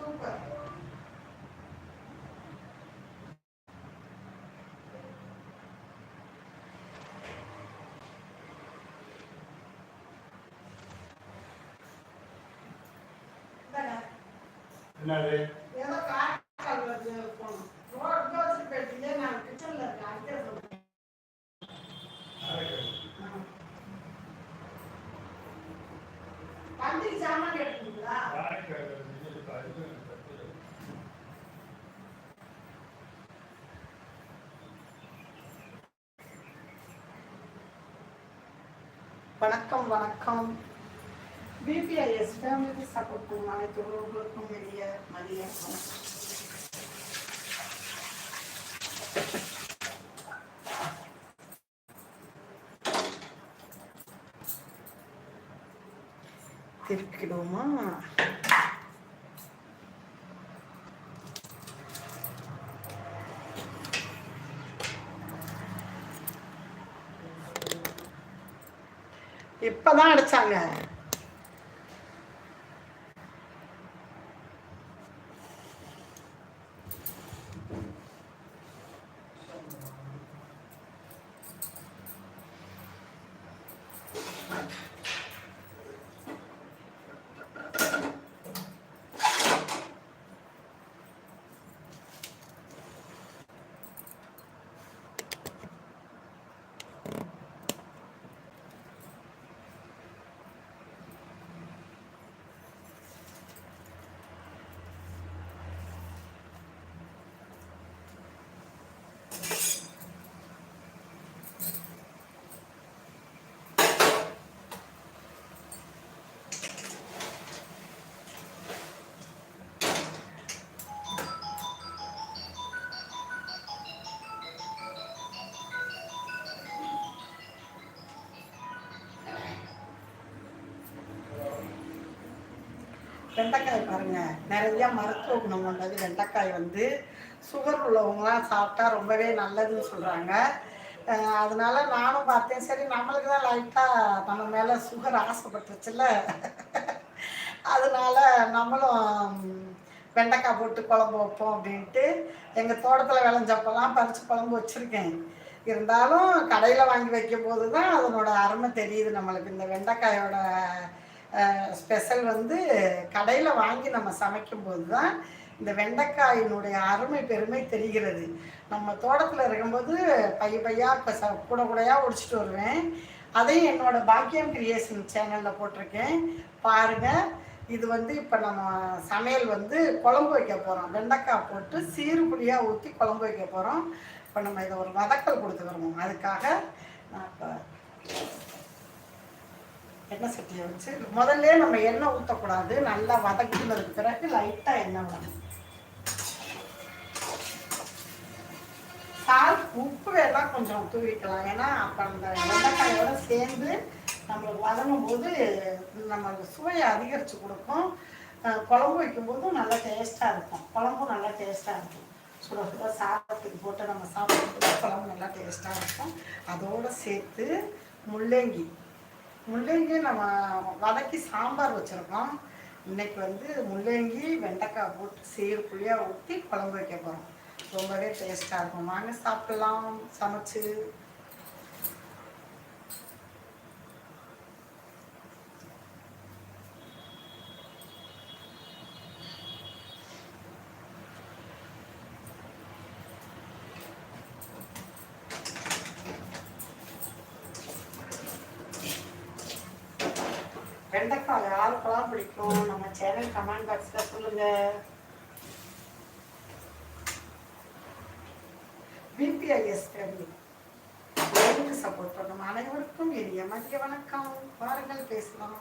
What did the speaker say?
Super. என்னது ஏதோ கால் வந்து போகணும். ரோட் வச்சு போயிட்டீங்க. நான் கிச்சனில் இருக்கேன். அங்கே சொல்கிறேன். வண்டிக்கு சாமான் எடுக்கணுங்களா? வணக்கம் வணக்கம். பிபிஐஎஸ் ஃபேமிலிக்கு சப்போர்ட் பண்ணும் அனைத்து உறவுகளுக்கும் வெளிய மதிய திருக்கிடுவோமா? இப்பதான் அடிச்சாங்க. வெண்டைக்காய் பாருங்க, நிறைய மருத்துவ குணம் கொண்டது. வெண்டைக்காய் வந்து சுகர் உள்ளவங்களாம் சாப்பிட்டா ரொம்பவே நல்லதுன்னு சொல்கிறாங்க. அதனால நானும் பார்த்தேன். சரி, நம்மளுக்கு தான் லைட்டாக நம்ம மேலே சுகர் ஆசைப்பட்டுருச்சுல்ல, அதனால நம்மளும் வெண்டைக்காய் போட்டு குழம்பு வைப்போம் அப்படின்ட்டு எங்கள் தோட்டத்தில் விளைஞ்சப்பெல்லாம் பறித்து குழம்பு வச்சுருக்கேன். இருந்தாலும் கடையில் வாங்கி வைக்கும் போது தான் அதனோட அருமை தெரியுது நம்மளுக்கு. இந்த வெண்டைக்காயோட ஸ்பெஷல் வந்து கடையில் வாங்கி நம்ம சமைக்கும்போது தான் இந்த வெண்டைக்காயினுடைய அருமை பெருமை தெரிகிறது. நம்ம தோட்டத்தில் இருக்கும்போது பையாக இப்போ கூட கூடையாக உடிச்சிட்டு வருவேன். அதையும் என்னோடய பாக்கியம் கிரியேஷன் சேனலில் போட்டிருக்கேன், பாருங்கள். இது வந்து இப்போ நம்ம சமையல் வந்து குழம்பு வைக்க போகிறோம். வெண்டைக்காய் போட்டு சீறுபுளியாக ஊற்றி குழம்பு வைக்க போகிறோம். இப்போ நம்ம இதை ஒரு வதக்கல் கொடுத்துக்கிறோம். அதுக்காக நான் இப்போ எண்ணெய் சட்டியை வச்சு முதல்ல நம்ம எண்ணெய் ஊற்றக்கூடாது. நல்லா வதக்கினதுக்கு பிறகு லைட்டாக எண்ணெய் விடணும். சால்ட் உப்பு வேணால் கொஞ்சம் தூவிக்கலாம். ஏன்னா அப்போ அந்த வெண்டைக்காயோடு சேர்ந்து நம்மளுக்கு வதங்கும் போது நம்ம சுவையை அதிகரித்து கொடுக்கும். குழம்பு வைக்கும்போதும் நல்லா டேஸ்ட்டாக இருக்கும். குழம்பும் நல்லா டேஸ்ட்டாக இருக்கும். சுட சுட சாதத்துக்கு போட்டு நம்ம சாப்பிடும்போது குழம்பு நல்லா டேஸ்ட்டாக இருக்கும். அதோடு சேர்த்து முள்ளங்கி நம்ம வதக்கி சாம்பார் வச்சுருக்கோம். இன்றைக்கி வந்து முள்ளங்கி வெண்டைக்காய் போட்டு சீறுபுளியாக ஊற்றி குழம்பு வைக்க போகிறோம். ரொம்பவே டேஸ்ட்டாக இருக்கும். வாங்க சாப்பிட்லாம் சமைச்சு. வெண்டைக்காய் யாருக்கெல்லாம் பிடிக்கும் நம்ம சேனல் கமெண்ட் பாக்ஸில் சொல்லுங்கள். பிபிஐஎஸ் ஃபேமிலி எனக்கு சப்போர்ட் பண்ணும் அனைவருக்கும் இனிய மதிய வணக்கம். வாருங்கள் பேசலாம்.